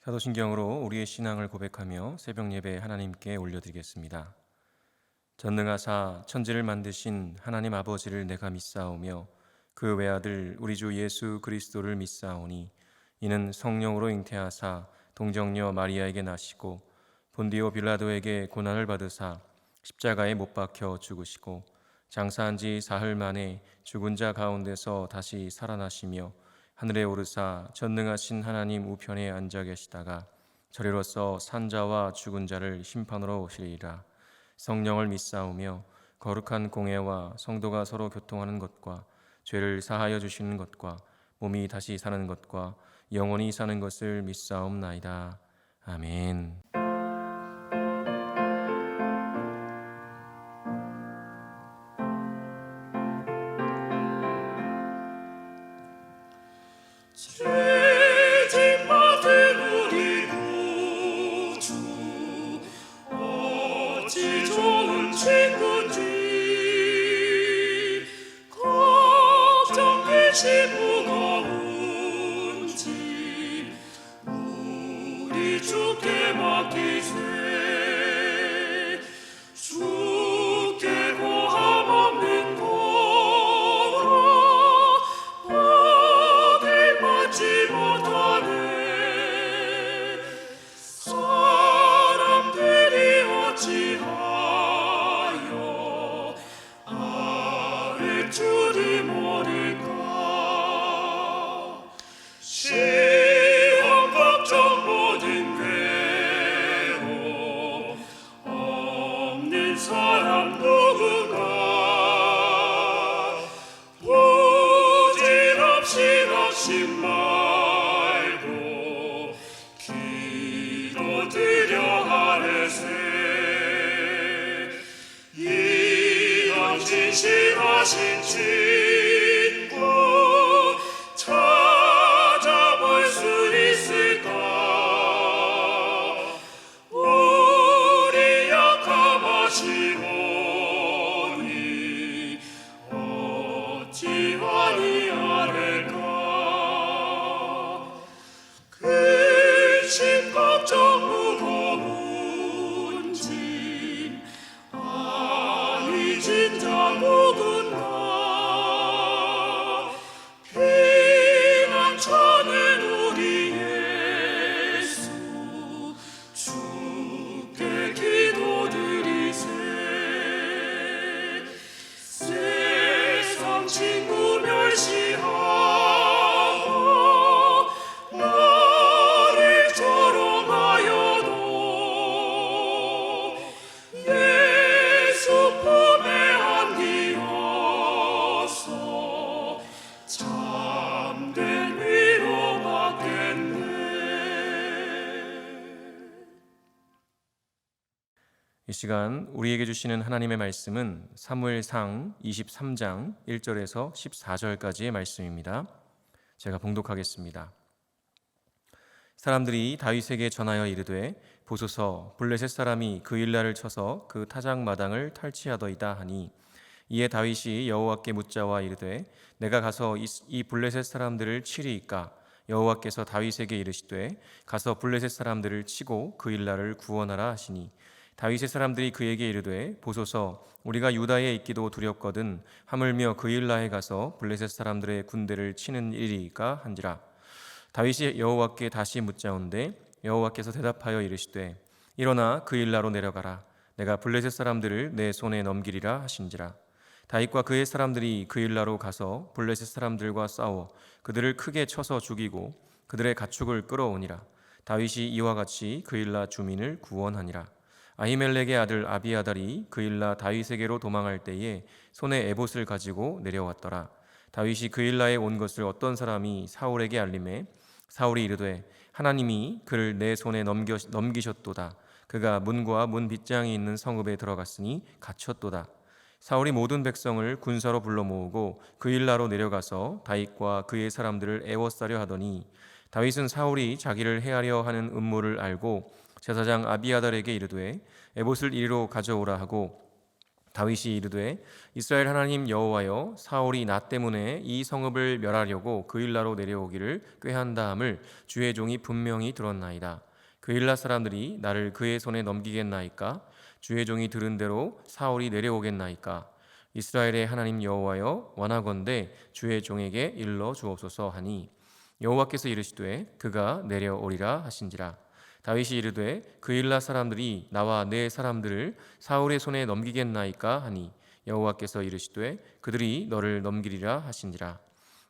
사도신경으로 우리의 신앙을 고백하며 새벽 예배 하나님께 올려드리겠습니다. 전능하사 천지를 만드신 하나님 아버지를 내가 믿사오며 그 외아들 우리 주 예수 그리스도를 믿사오니 이는 성령으로 잉태하사 동정녀 마리아에게 나시고 본디오 빌라도에게 고난을 받으사 십자가에 못 박혀 죽으시고 장사한 지 사흘 만에 죽은 자 가운데서 다시 살아나시며 하늘에 오르사 전능하신 하나님 우편에 앉아 계시다가 저리로서 산자와 죽은 자를 심판으로 오시리라. 성령을 믿사오며 거룩한 공회와 성도가 서로 교통하는 것과 죄를 사하여 주시는 것과 몸이 다시 사는 것과 영원히 사는 것을 믿사옵나이다. 아멘. 죄짐 받은 우리 구주 어찌 좋은 친구인지 걱정 계신 무거운 짐 우리 주께 맡기세 주께 고함 없는 받지 못하네 사람들이 어찌하여 아랫줄이 모를까 시험 걱정 모든 괴로움 없는 사람 누군가 부질없이 낙심 말고 기도드려 하래세 이런 진실하신 친구 찾아볼 수 있을까 우리 약함하시오니 어찌 아니하래까 근심 걱정 무거운 짐 아니 진짜 누군가 피난처는 우리 예수 주께 기도드리세 세상 친구 멸시하고 나를 조롱하여도 예수 품에 안기어서 참된 위로 받겠네. 이 시간 우리에게 주시는 하나님의 말씀은 사무엘상 23장 1절에서 14절까지의 말씀입니다. 제가 봉독하겠습니다. 사람들이 다윗에게 전하여 이르되 보소서 블레셋 사람이 그 일날을 쳐서 그 타작 마당을 탈취하더이다 하니 이에 다윗이 여호와께 묻자와 이르되 내가 가서 이 블레셋 사람들을 치리이까 여호와께서 다윗에게 이르시되 가서 블레셋 사람들을 치고 그 일날을 구원하라 하시니 다윗의 사람들이 그에게 이르되 보소서 우리가 유다에 있기도 두렵거든 하물며 그 일라에 가서 블레셋 사람들의 군대를 치는 일이이까 한지라. 다윗이 여호와께 다시 묻자온데 여호와께서 대답하여 이르시되 일어나 그 일라로 내려가라 내가 블레셋 사람들을 내 손에 넘기리라 하신지라. 다윗과 그의 사람들이 그 일라로 가서 블레셋 사람들과 싸워 그들을 크게 쳐서 죽이고 그들의 가축을 끌어오니라. 다윗이 이와 같이 그 일라 주민을 구원하니라. 아히멜렉의 아들 아비아달이 그 일라 다윗에게로 도망할 때에 손에 에봇을 가지고 내려왔더라. 다윗이 그 일라에 온 것을 어떤 사람이 사울에게 알림해 사울이 이르되 하나님이 그를 내 손에 넘기셨도다. 그가 문과 문 빗장이 있는 성읍에 들어갔으니 갇혔도다. 사울이 모든 백성을 군사로 불러 모으고 그 일라로 내려가서 다윗과 그의 사람들을 애워싸려 하더니 다윗은 사울이 자기를 해하려 하는 음모를 알고 제사장 아비아달에게 이르되 에봇을 이리로 가져오라 하고 다윗이 이르되 이스라엘 하나님 여호와여, 사울이 나 때문에 이 성읍을 멸하려고 그일라로 내려오기를 꾀한다함을 주의 종이 분명히 들었나이다. 그일라 사람들이 나를 그의 손에 넘기겠나이까? 주의 종이 들은 대로 사울이 내려오겠나이까? 이스라엘의 하나님 여호와여, 원하건대 주의 종에게 일러 주옵소서 하니 여호와께서 이르시되 그가 내려오리라 하신지라. 다윗이 이르되 그일라 사람들이 나와 내 사람들을 사울의 손에 넘기겠나이까 하니 여호와께서 이르시되 그들이 너를 넘기리라 하신지라.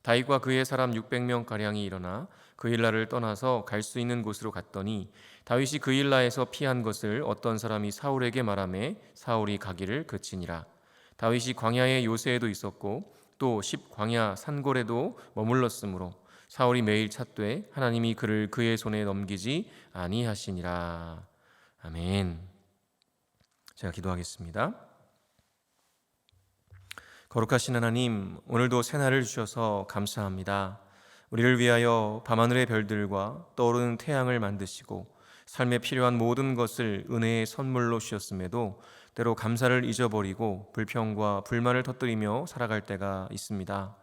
다윗과 그의 사람 600명 가량이 일어나 그일라를 떠나서 갈 수 있는 곳으로 갔더니 다윗이 그일라에서 피한 것을 어떤 사람이 사울에게 말하매 사울이 가기를 그치니라. 다윗이 광야의 요새에도 있었고 또 십광야 산골에도 머물렀으므로 사울이 매일 찾되 하나님이 그를 그의 손에 넘기지 아니하시니라. 아멘. 제가 기도하겠습니다. 거룩하신 하나님, 오늘도 새날을 주셔서 감사합니다. 우리를 위하여 밤하늘의 별들과 떠오르는 태양을 만드시고 삶에 필요한 모든 것을 은혜의 선물로 주셨음에도 때로 감사를 잊어버리고 불평과 불만을 터뜨리며 살아갈 때가 있습니다.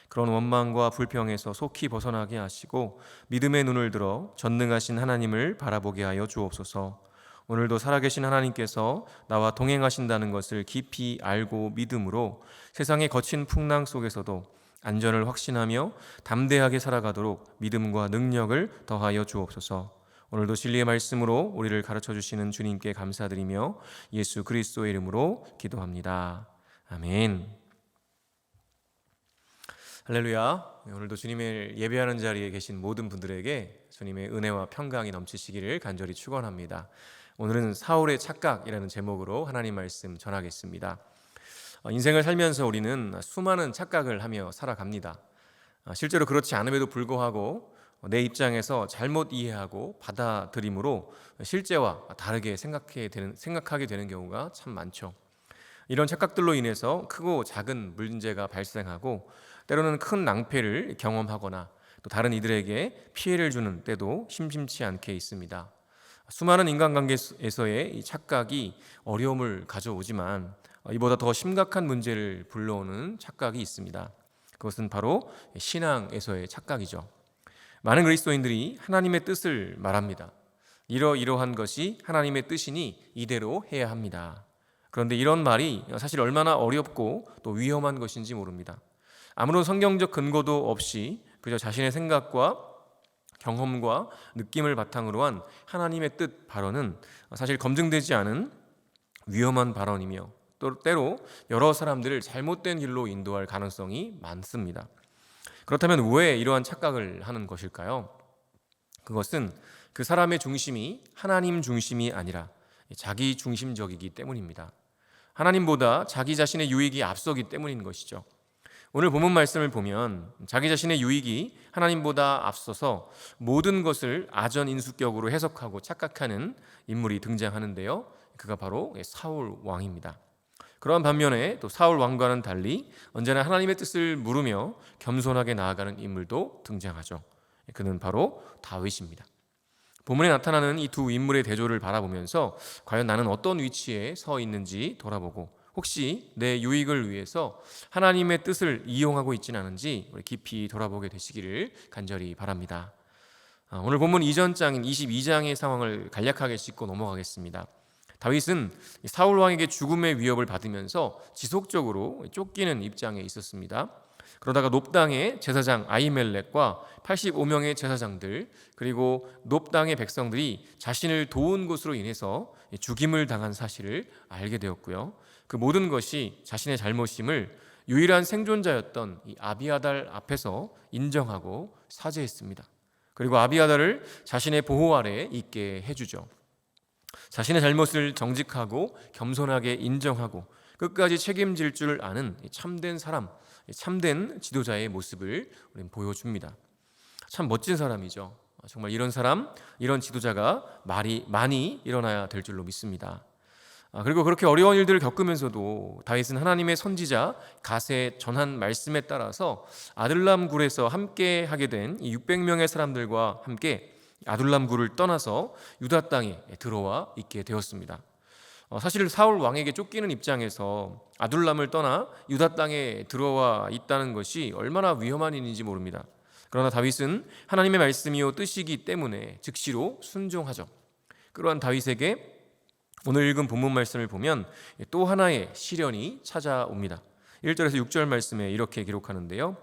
그런 원망과 불평에서 속히 벗어나게 하시고 믿음의 눈을 들어 전능하신 하나님을 바라보게 하여 주옵소서. 오늘도 살아계신 하나님께서 나와 동행하신다는 것을 깊이 알고 믿음으로 세상의 거친 풍랑 속에서도 안전을 확신하며 담대하게 살아가도록 믿음과 능력을 더하여 주옵소서. 오늘도 진리의 말씀으로 우리를 가르쳐 주시는 주님께 감사드리며 예수 그리스도의 이름으로 기도합니다. 아멘. 할렐루야. 오늘도 주님을 예배하는 자리에 계신 모든 분들에게 주님의 은혜와 평강이 넘치시기를 간절히 축원합니다. 오늘은 사울의 착각이라는 제목으로 하나님 말씀 전하겠습니다. 인생을 살면서 우리는 수많은 착각을 하며 살아갑니다. 실제로 그렇지 않음에도 불구하고 내 입장에서 잘못 이해하고 받아들임으로 실제와 다르게 생각하게 되는 경우가 참 많죠. 이런 착각들로 인해서 크고 작은 문제가 발생하고 때로는 큰 낭패를 경험하거나 또 다른 이들에게 피해를 주는 때도 심심치 않게 있습니다. 수많은 인간관계에서의 이 착각이 어려움을 가져오지만 이보다 더 심각한 문제를 불러오는 착각이 있습니다. 그것은 바로 신앙에서의 착각이죠. 많은 그리스도인들이 하나님의 뜻을 말합니다. 이러이러한 것이 하나님의 뜻이니 이대로 해야 합니다. 그런데 이런 말이 사실 얼마나 어렵고 또 위험한 것인지 모릅니다. 아무런 성경적 근거도 없이 그저 자신의 생각과 경험과 느낌을 바탕으로 한 하나님의 뜻 발언은 사실 검증되지 않은 위험한 발언이며 또 때로 여러 사람들을 잘못된 길로 인도할 가능성이 많습니다. 그렇다면 왜 이러한 착각을 하는 것일까요? 그것은 그 사람의 중심이 하나님 중심이 아니라 자기 중심적이기 때문입니다. 하나님보다 자기 자신의 유익이 앞서기 때문인 것이죠. 오늘 본문 말씀을 보면 자기 자신의 유익이 하나님보다 앞서서 모든 것을 아전인수격으로 해석하고 착각하는 인물이 등장하는데요. 그가 바로 사울 왕입니다. 그러한 반면에 또 사울 왕과는 달리 언제나 하나님의 뜻을 물으며 겸손하게 나아가는 인물도 등장하죠. 그는 바로 다윗입니다. 본문에 나타나는 이 두 인물의 대조를 바라보면서 과연 나는 어떤 위치에 서 있는지 돌아보고 혹시 내 유익을 위해서 하나님의 뜻을 이용하고 있지는 않은지 깊이 돌아보게 되시기를 간절히 바랍니다. 오늘 본문 이전 장인 22장의 상황을 간략하게 짚고 넘어가겠습니다. 다윗은 사울 왕에게 죽음의 위협을 받으면서 지속적으로 쫓기는 입장에 있었습니다. 그러다가 놉당의 제사장 아히멜렉과 85명의 제사장들 그리고 놉당의 백성들이 자신을 도운 것으로 인해서 죽임을 당한 사실을 알게 되었고요. 그 모든 것이 자신의 잘못임을 유일한 생존자였던 이 아비아달 앞에서 인정하고 사죄했습니다. 그리고 아비아달을 자신의 보호 아래에 있게 해주죠. 자신의 잘못을 정직하고 겸손하게 인정하고 끝까지 책임질 줄 아는 참된 사람, 참된 지도자의 모습을 우리는 보여줍니다. 참 멋진 사람이죠. 정말 이런 사람, 이런 지도자가 많이 일어나야 될 줄로 믿습니다. 그리고 그렇게 어려운 일들을 겪으면서도 다윗은 하나님의 선지자 갓의 전한 말씀에 따라서 아둘람 굴에서 함께 하게 된 600명의 사람들과 함께 아둘람 굴을 떠나서 유다 땅에 들어와 있게 되었습니다. 사실 사울 왕에게 쫓기는 입장에서 아둘람을 떠나 유다 땅에 들어와 있다는 것이 얼마나 위험한 일인지 모릅니다. 그러나 다윗은 하나님의 말씀이요 뜻이기 때문에 즉시로 순종하죠. 그러한 다윗에게 오늘 읽은 본문 말씀을 보면 또 하나의 시련이 찾아옵니다. 1절에서 6절 말씀에 이렇게 기록하는데요.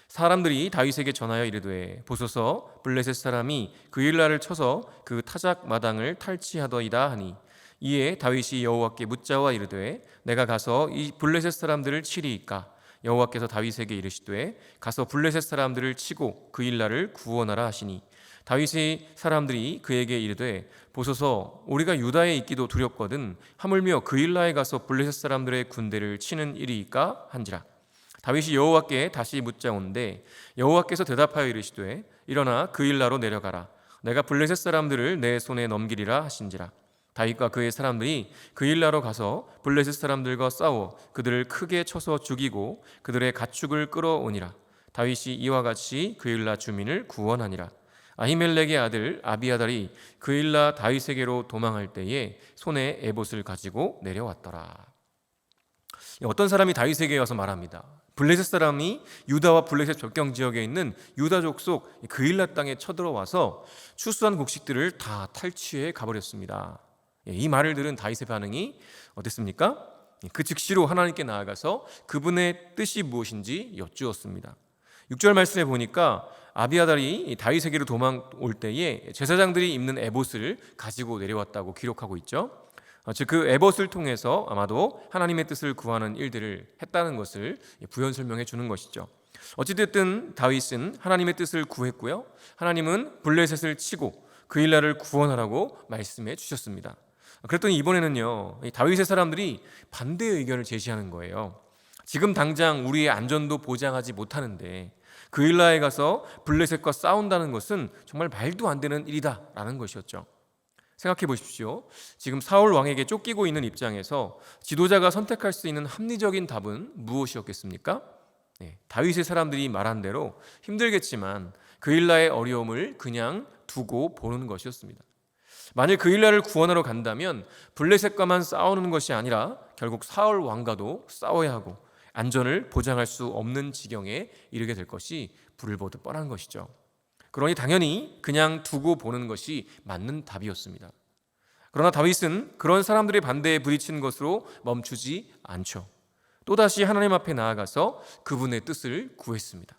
사람들이 다윗에게 전하여 이르되 보소서 블레셋 사람이 그 일날을 쳐서 그 타작 마당을 탈취하더이다 하니 이에 다윗이 여호와께 묻자와 이르되 내가 가서 이 블레셋 사람들을 치리이까 여호와께서 다윗에게 이르시되 가서 블레셋 사람들을 치고 그 일날을 구원하라 하시니 다윗의 사람들이 그에게 이르되 보소서 우리가 유다에 있기도 두렵거든 하물며 그 일라에 가서 블레셋 사람들의 군대를 치는 일이이까 한지라. 다윗이 여호와께 다시 묻자온데 여호와께서 대답하여 이르시되 일어나 그 일라로 내려가라 내가 블레셋 사람들을 내 손에 넘기리라 하신지라. 다윗과 그의 사람들이 그 일라로 가서 블레셋 사람들과 싸워 그들을 크게 쳐서 죽이고 그들의 가축을 끌어오니라. 다윗이 이와 같이 그 일라 주민을 구원하니라. 아히멜렉의 아들 아비아달이 그 일라 다윗에게로 도망할 때에 손에 에봇을 가지고 내려왔더라. 어떤 사람이 다윗에게 와서 말합니다. 블레셋 사람이 유다와 블레셋 접경 지역에 있는 유다족 속 그 일라 땅에 쳐들어와서 추수한 곡식들을 다 탈취해 가버렸습니다. 이 말을 들은 다윗의 반응이 어땠습니까? 그 즉시로 하나님께 나아가서 그분의 뜻이 무엇인지 여쭈었습니다. 6절 말씀에 보니까 아비아달이 다윗에게로 도망올 때에 제사장들이 입는 에봇을 가지고 내려왔다고 기록하고 있죠. 즉 그 에봇을 통해서 아마도 하나님의 뜻을 구하는 일들을 했다는 것을 부연 설명해 주는 것이죠. 어찌됐든 다윗은 하나님의 뜻을 구했고요. 하나님은 블레셋을 치고 그 일날을 구원하라고 말씀해 주셨습니다. 그랬더니 이번에는요, 다윗의 사람들이 반대의 의견을 제시하는 거예요. 지금 당장 우리의 안전도 보장하지 못하는데 그 일라에 가서 블레셋과 싸운다는 것은 정말 말도 안 되는 일이다라는 것이었죠. 생각해 보십시오. 지금 사울 왕에게 쫓기고 있는 입장에서 지도자가 선택할 수 있는 합리적인 답은 무엇이었겠습니까? 다윗의 사람들이 말한 대로 힘들겠지만 그 일라의 어려움을 그냥 두고 보는 것이었습니다. 만일 그 일라를 구원하러 간다면 블레셋과만 싸우는 것이 아니라 결국 사울 왕과도 싸워야 하고 안전을 보장할 수 없는 지경에 이르게 될 것이 불을 보듯 뻔한 것이죠. 그러니 당연히 그냥 두고 보는 것이 맞는 답이었습니다. 그러나 다윗은 그런 사람들의 반대에 부딪히는 것으로 멈추지 않죠. 또다시 하나님 앞에 나아가서 그분의 뜻을 구했습니다.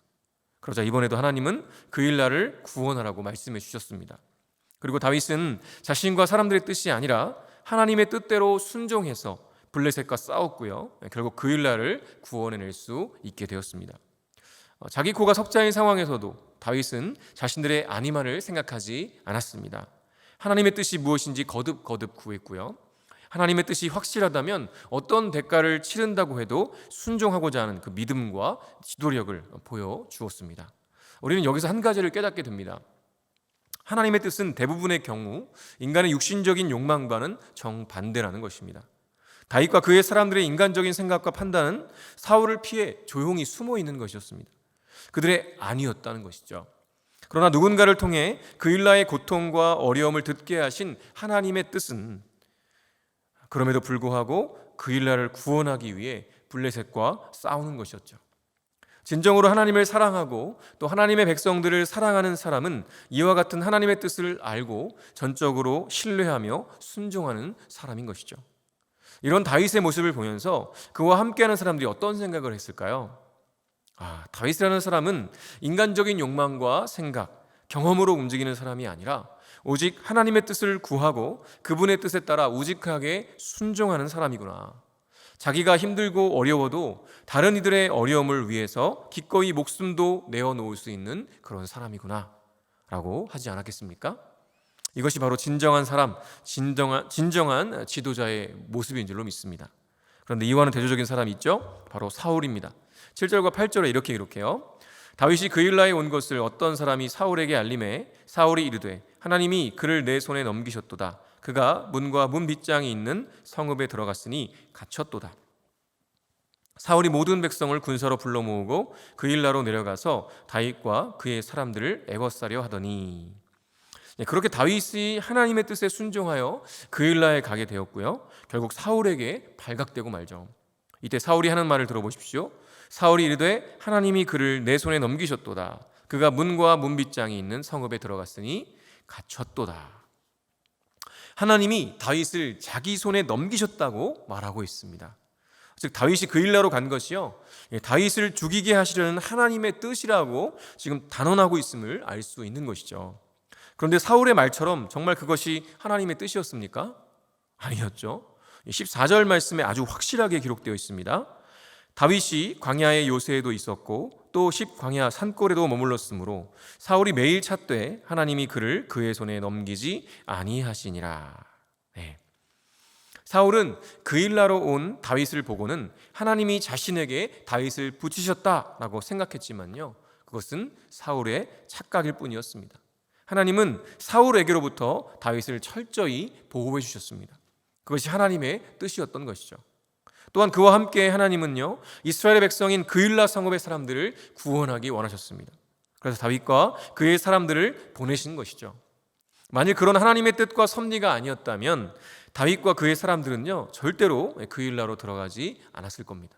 그러자 이번에도 하나님은 그 일날을 구원하라고 말씀해 주셨습니다. 그리고 다윗은 자신과 사람들의 뜻이 아니라 하나님의 뜻대로 순종해서 블레셋과 싸웠고요. 결국 그 일날을 구원해낼 수 있게 되었습니다. 자기 코가 석자인 상황에서도 다윗은 자신들의 안위만을 생각하지 않았습니다. 하나님의 뜻이 무엇인지 거듭 구했고요. 하나님의 뜻이 확실하다면 어떤 대가를 치른다고 해도 순종하고자 하는 그 믿음과 지도력을 보여주었습니다. 우리는 여기서 한 가지를 깨닫게 됩니다. 하나님의 뜻은 대부분의 경우 인간의 육신적인 욕망과는 정반대라는 것입니다. 다윗과 그의 사람들의 인간적인 생각과 판단은 사울을 피해 조용히 숨어 있는 것이었습니다. 그들의 아니었다는 것이죠. 그러나 누군가를 통해 그 일라의 고통과 어려움을 듣게 하신 하나님의 뜻은 그럼에도 불구하고 그 일라를 구원하기 위해 블레셋과 싸우는 것이었죠. 진정으로 하나님을 사랑하고 또 하나님의 백성들을 사랑하는 사람은 이와 같은 하나님의 뜻을 알고 전적으로 신뢰하며 순종하는 사람인 것이죠. 이런 다윗의 모습을 보면서 그와 함께하는 사람들이 어떤 생각을 했을까요? 다윗이라는 사람은 인간적인 욕망과 생각, 경험으로 움직이는 사람이 아니라 오직 하나님의 뜻을 구하고 그분의 뜻에 따라 우직하게 순종하는 사람이구나. 자기가 힘들고 어려워도 다른 이들의 어려움을 위해서 기꺼이 목숨도 내어놓을 수 있는 그런 사람이구나 라고 하지 않았겠습니까? 이것이 바로 진정한 사람, 진정한 지도자의 모습인 줄로 믿습니다. 그런데 이와는 대조적인 사람이 있죠? 바로 사울입니다. 7절과 8절에 이렇게 기록해요. 다윗이 그 일라에 온 것을 어떤 사람이 사울에게 알림해 사울이 이르되 하나님이 그를 내 손에 넘기셨도다. 그가 문과 문 빗장이 있는 성읍에 들어갔으니 갇혔도다. 사울이 모든 백성을 군사로 불러 모으고 그 일라로 내려가서 다윗과 그의 사람들을 애워싸려 하더니 그렇게 다윗이 하나님의 뜻에 순종하여 그일라에 가게 되었고요. 결국 사울에게 발각되고 말죠. 이때 사울이 하는 말을 들어보십시오. 사울이 이르되 하나님이 그를 내 손에 넘기셨도다. 그가 문과 문빗장이 있는 성읍에 들어갔으니 갇혔도다. 하나님이 다윗을 자기 손에 넘기셨다고 말하고 있습니다. 즉 다윗이 그일라로 간 것이요, 다윗을 죽이게 하시려는 하나님의 뜻이라고 지금 단언하고 있음을 알 수 있는 것이죠. 그런데 사울의 말처럼 정말 그것이 하나님의 뜻이었습니까? 아니었죠. 14절 말씀에 아주 확실하게 기록되어 있습니다. 다윗이 광야의 요새에도 있었고 또 광야 산골에도 머물렀으므로 사울이 매일 찾되 하나님이 그를 그의 손에 넘기지 아니하시니라. 네. 사울은 그일라로 온 다윗을 보고는 하나님이 자신에게 다윗을 붙이셨다라고 생각했지만요, 그것은 사울의 착각일 뿐이었습니다. 하나님은 사울에게로부터 다윗을 철저히 보호해 주셨습니다. 그것이 하나님의 뜻이었던 것이죠. 또한 그와 함께 하나님은요, 이스라엘의 백성인 그일라 성읍의 사람들을 구원하기 원하셨습니다. 그래서 다윗과 그의 사람들을 보내신 것이죠. 만일 그런 하나님의 뜻과 섭리가 아니었다면 다윗과 그의 사람들은요, 절대로 그일라로 들어가지 않았을 겁니다.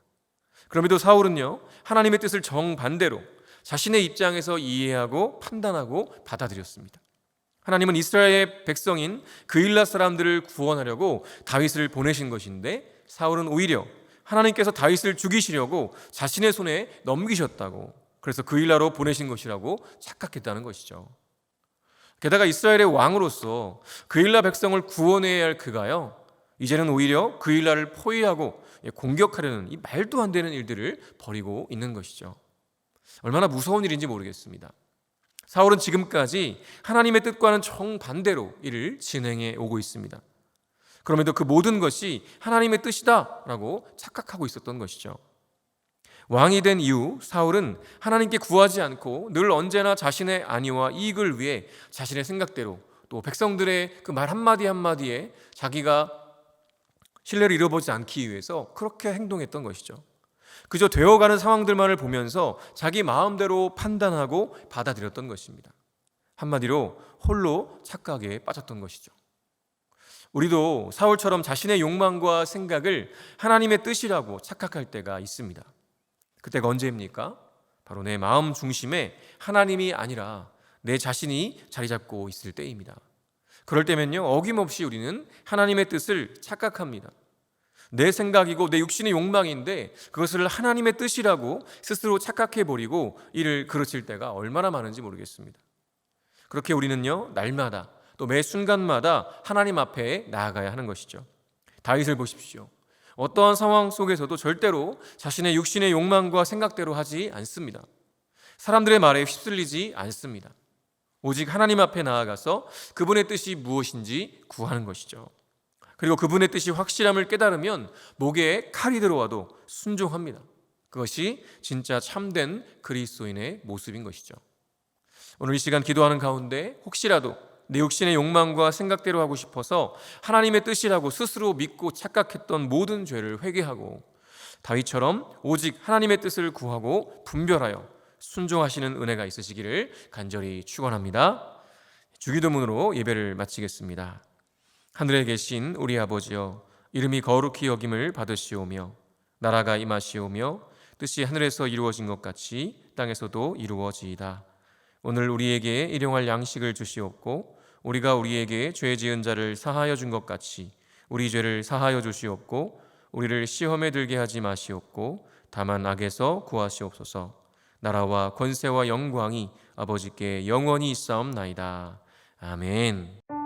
그럼에도 사울은요, 하나님의 뜻을 정반대로 자신의 입장에서 이해하고 판단하고 받아들였습니다. 하나님은 이스라엘의 백성인 그일라 사람들을 구원하려고 다윗을 보내신 것인데, 사울은 오히려 하나님께서 다윗을 죽이시려고 자신의 손에 넘기셨다고, 그래서 그일라로 보내신 것이라고 착각했다는 것이죠. 게다가 이스라엘의 왕으로서 그일라 백성을 구원해야 할 그가요, 이제는 오히려 그일라를 포위하고 공격하려는 이 말도 안 되는 일들을 벌이고 있는 것이죠. 얼마나 무서운 일인지 모르겠습니다. 사울은 지금까지 하나님의 뜻과는 정반대로 일을 진행해 오고 있습니다. 그럼에도 그 모든 것이 하나님의 뜻이다라고 착각하고 있었던 것이죠. 왕이 된 이후 사울은 하나님께 구하지 않고 늘 언제나 자신의 안위와 이익을 위해 자신의 생각대로, 또 백성들의 그 말 한마디 한마디에 자기가 신뢰를 잃어보지 않기 위해서 그렇게 행동했던 것이죠. 그저 되어가는 상황들만을 보면서 자기 마음대로 판단하고 받아들였던 것입니다. 한마디로 홀로 착각에 빠졌던 것이죠. 우리도 사울처럼 자신의 욕망과 생각을 하나님의 뜻이라고 착각할 때가 있습니다. 그때가 언제입니까? 바로 내 마음 중심에 하나님이 아니라 내 자신이 자리 잡고 있을 때입니다. 그럴 때면요, 어김없이 우리는 하나님의 뜻을 착각합니다. 내 생각이고 내 육신의 욕망인데 그것을 하나님의 뜻이라고 스스로 착각해버리고 이를 그르칠 때가 얼마나 많은지 모르겠습니다. 그렇게 우리는요, 날마다 또 매 순간마다 하나님 앞에 나아가야 하는 것이죠. 다윗을 보십시오. 어떠한 상황 속에서도 절대로 자신의 육신의 욕망과 생각대로 하지 않습니다. 사람들의 말에 휩쓸리지 않습니다. 오직 하나님 앞에 나아가서 그분의 뜻이 무엇인지 구하는 것이죠. 그리고 그분의 뜻이 확실함을 깨달으면 목에 칼이 들어와도 순종합니다. 그것이 진짜 참된 그리스도인의 모습인 것이죠. 오늘 이 시간 기도하는 가운데 혹시라도 내 육신의 욕망과 생각대로 하고 싶어서 하나님의 뜻이라고 스스로 믿고 착각했던 모든 죄를 회개하고 다윗처럼 오직 하나님의 뜻을 구하고 분별하여 순종하시는 은혜가 있으시기를 간절히 축원합니다. 주기도문으로 예배를 마치겠습니다. 하늘에 계신 우리 아버지여, 이름이 거룩히 여김을 받으시오며 나라가 임하시오며 뜻이 하늘에서 이루어진 것 같이 땅에서도 이루어지이다. 오늘 우리에게 일용할 양식을 주시옵고 우리가 우리에게 죄 지은 자를 사하여 준 것 같이 우리 죄를 사하여 주시옵고 우리를 시험에 들게 하지 마시옵고 다만 악에서 구하시옵소서. 나라와 권세와 영광이 아버지께 영원히 있사옵나이다. 아멘.